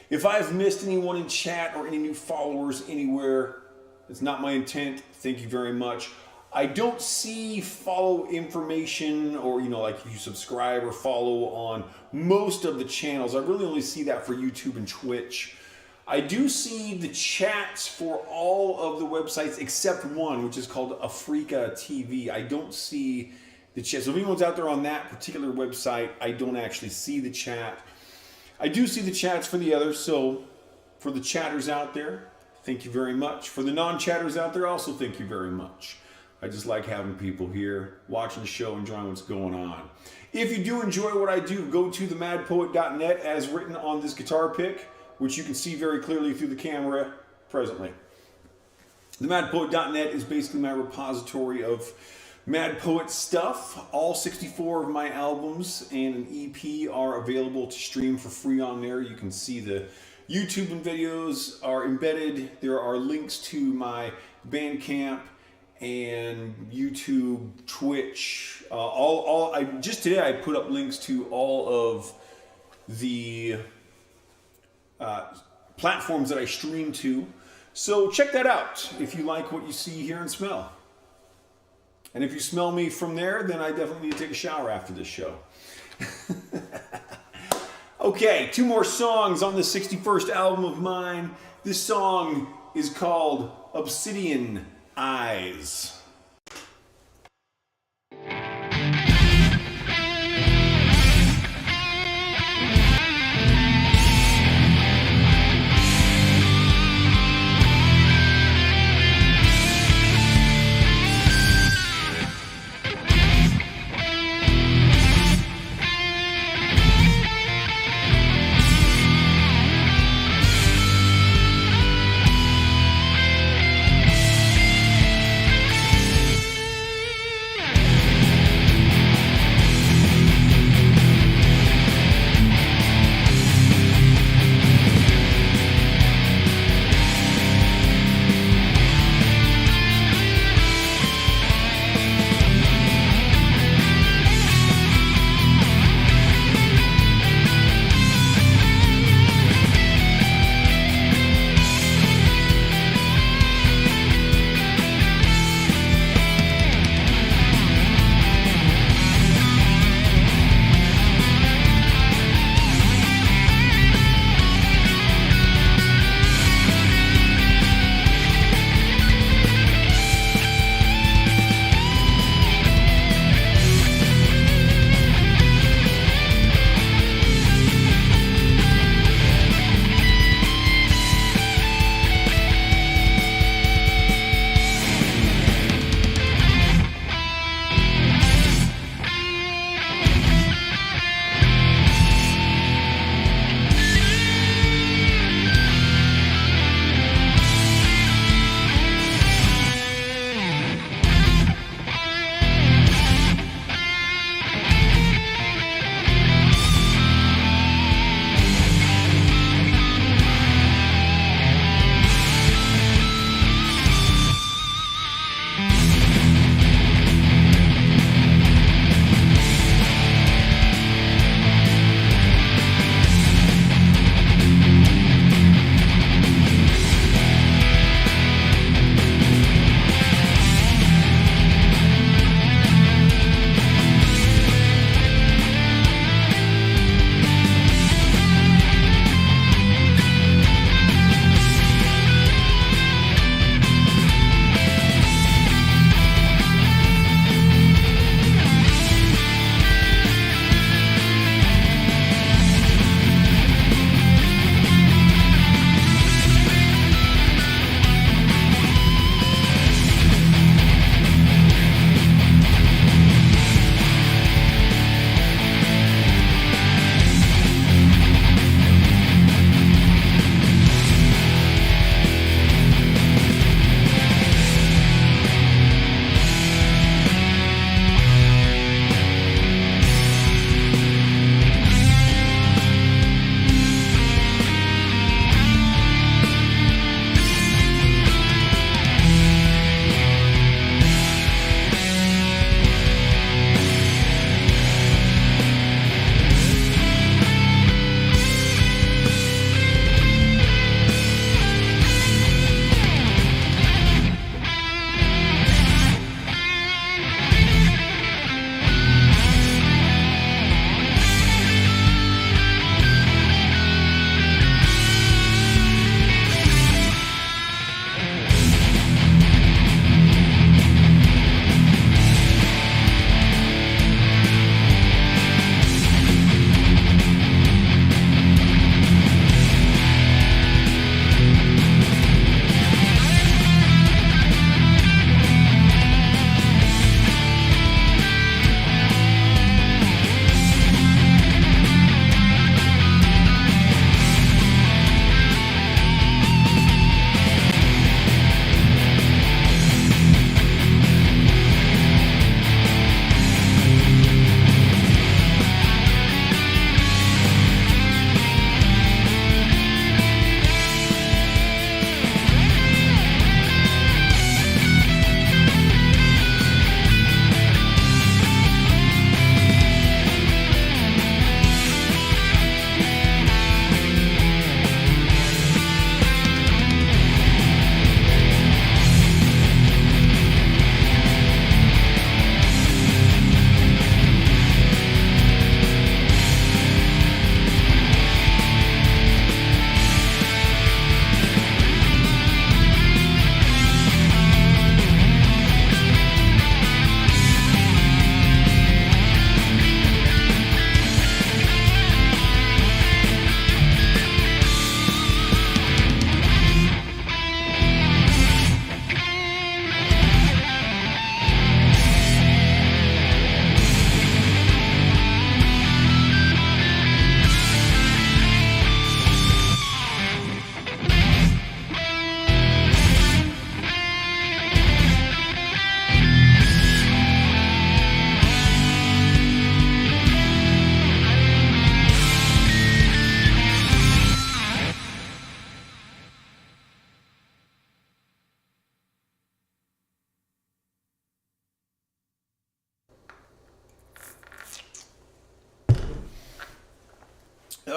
If I've missed anyone in chat or any new followers anywhere, it's not my intent. Thank you very much. I don't see follow information or, like if you subscribe or follow on most of the channels. I really only see that for YouTube and Twitch. I do see the chats for all of the websites except one, which is called Africa TV. I don't see the chat. So if anyone's out there on that particular website, I don't actually see the chat. I do see the chats for the others. So for the chatters out there, thank you very much. For the non-chatters out there, also thank you very much. I just like having people here watching the show, enjoying what's going on. If you do enjoy what I do, go to themadpoet.net as written on this guitar pick, which you can see very clearly through the camera presently. Themadpoet.net is basically my repository of Mad Poet stuff. All 64 of my albums and an EP are available to stream for free on there. You can see the YouTube and videos are embedded. There are links to my Bandcamp and YouTube, Twitch, just today I put up links to all of the platforms that I stream to. So check that out if you like what you see, hear, and smell. And if you smell me from there, then I definitely need to take a shower after this show. Okay, 2 more songs on the 61st album of mine. This song is called Obsidian Eyes.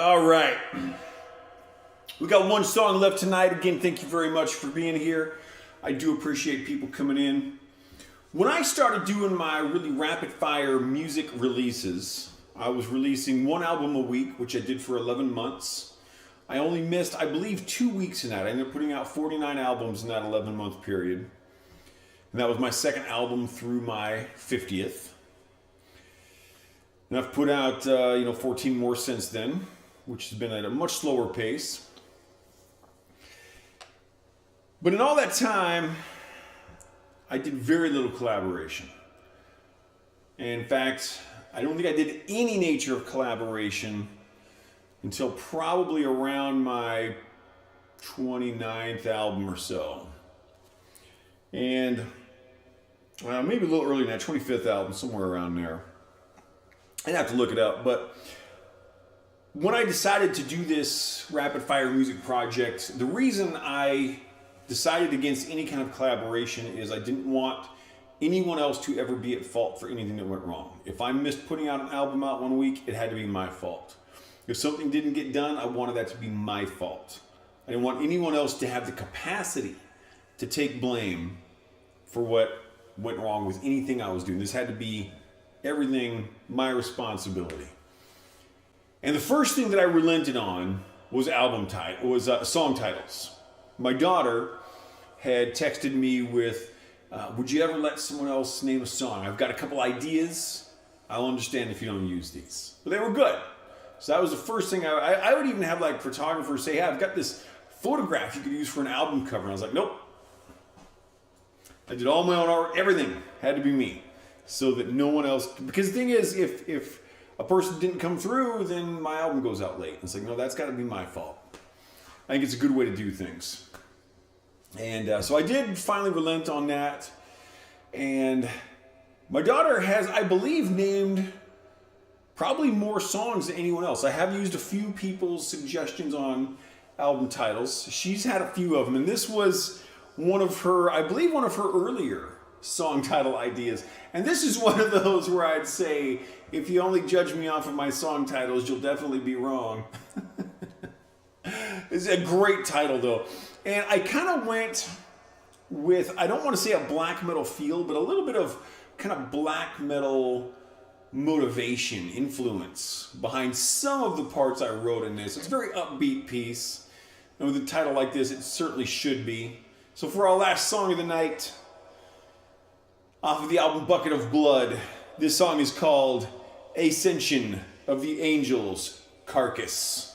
All right. We got one song left tonight. Again, thank you very much for being here. I do appreciate people coming in. When I started doing my really rapid fire music releases, I was releasing one album a week, which I did for 11 months. I only missed, I believe, 2 weeks in that. I ended up putting out 49 albums in that 11-month period. And that was my second album through my 50th. And I've put out 14 more since then, which has been at a much slower pace. But in all that time, I did very little collaboration. And in fact, I don't think I did any nature of collaboration until probably around my 29th album or so. And maybe a little earlier than that, 25th album, somewhere around there. I'd have to look it up, but when I decided to do this rapid fire music project, the reason I decided against any kind of collaboration is I didn't want anyone else to ever be at fault for anything that went wrong. If I missed putting out an album out 1 week, it had to be my fault. If something didn't get done, I wanted that to be my fault. I didn't want anyone else to have the capacity to take blame for what went wrong with anything I was doing. This had to be everything my responsibility. And the first thing that I relented on was song titles. My daughter had texted me with, would you ever let someone else name a song? I've got a couple ideas. I'll understand if you don't use these. But they were good. So that was the first thing I would even have like photographers say, hey, I've got this photograph you could use for an album cover. And I was like, nope. I did all my own art, everything had to be me. So that no one else, because the thing is, if a person didn't come through, then my album goes out late. It's like, no, that's got to be my fault. I think it's a good way to do things. And so I did finally relent on that. And my daughter has, I believe, named probably more songs than anyone else. I have used a few people's suggestions on album titles. She's had a few of them. And this was one of her earlier song title ideas. And this is one of those where I'd say, if you only judge me off of my song titles, you'll definitely be wrong. It's a great title though. And I kind of went with, I don't want to say a black metal feel, but a little bit of kind of black metal motivation, influence behind some of the parts I wrote in this. It's a very upbeat piece. And with a title like this, it certainly should be. So for our last song of the night, off of the album Bucket of Blood, this song is called Ascension of the Angel's Carcass.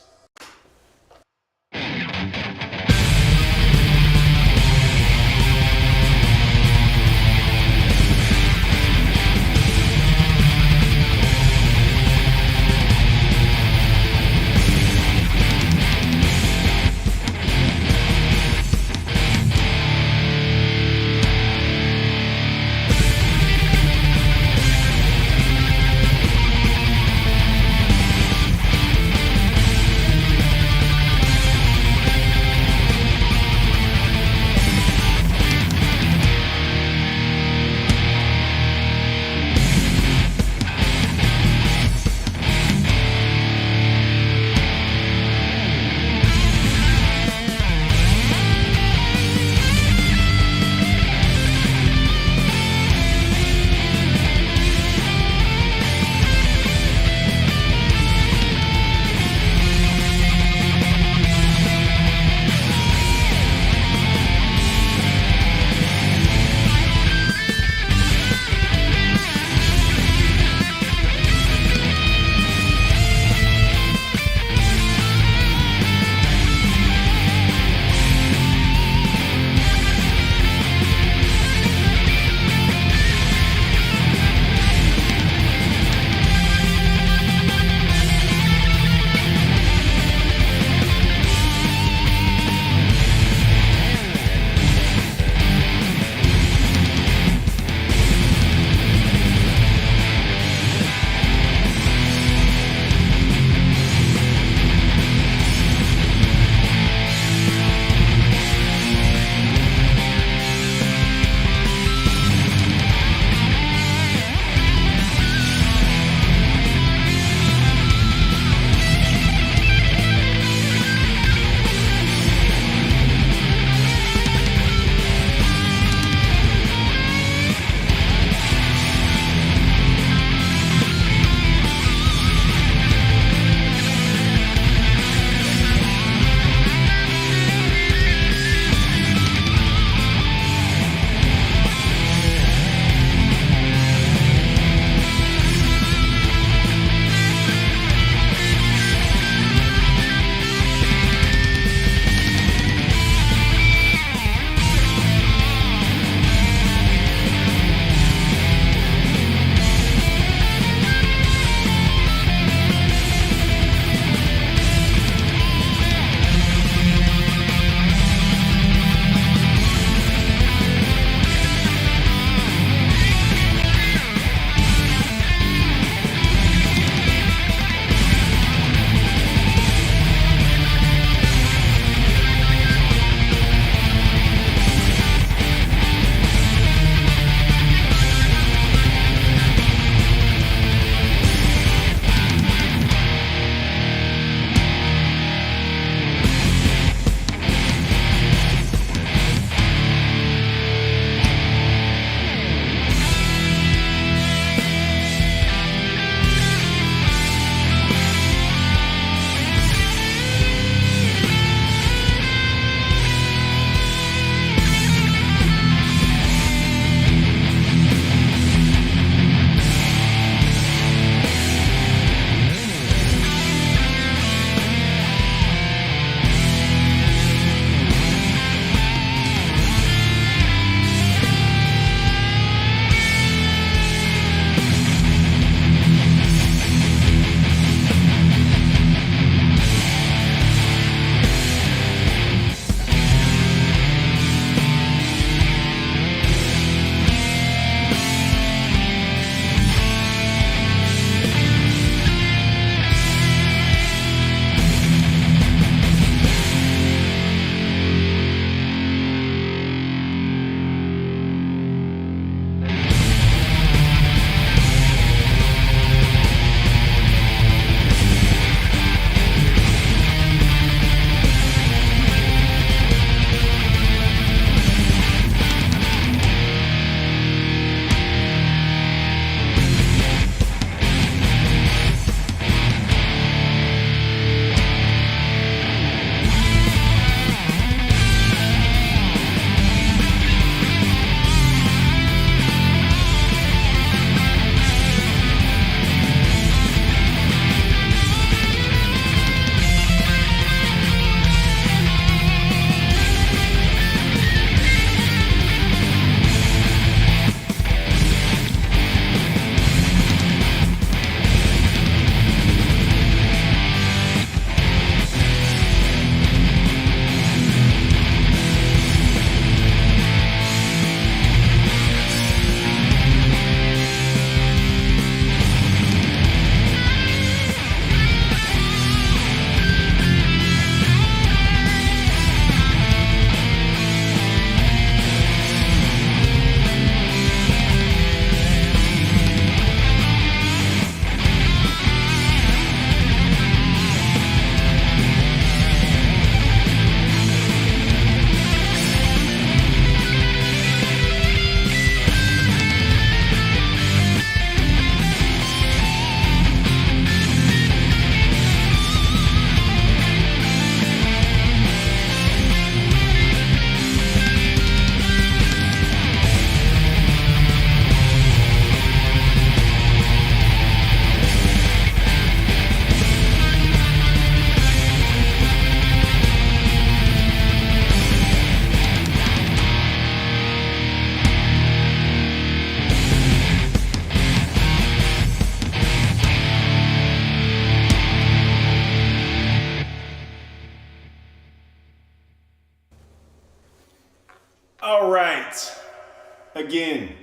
Again,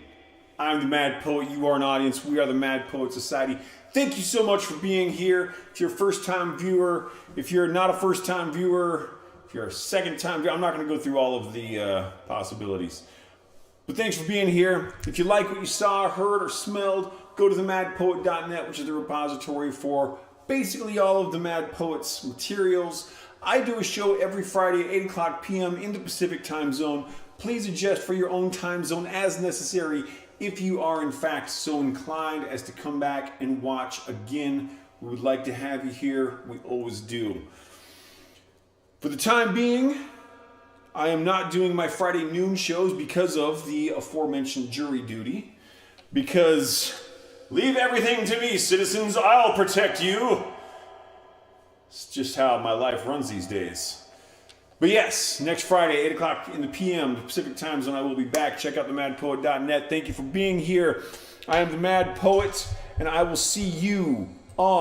I'm the Mad Poet. You are an audience. We are the Mad Poet Society. Thank you so much for being here. If you're a first-time viewer, if you're not a first-time viewer, if you're a second-time viewer, I'm not going to go through all of the possibilities. But thanks for being here. If you like what you saw, heard, or smelled, go to themadpoet.net, which is the repository for basically all of the Mad Poet's materials. I do a show every Friday at 8 o'clock p.m. in the Pacific time zone. Please adjust for your own time zone as necessary if you are in fact so inclined as to come back and watch again. We would like to have you here. We always do. For the time being, I am not doing my Friday noon shows because of the aforementioned jury duty. Because leave everything to me, citizens. I'll protect you. It's just how my life runs these days. But yes, next Friday, 8 o'clock in the p.m., the Pacific time zone, I will be back. Check out themadpoet.net. Thank you for being here. I am the Mad Poet, and I will see you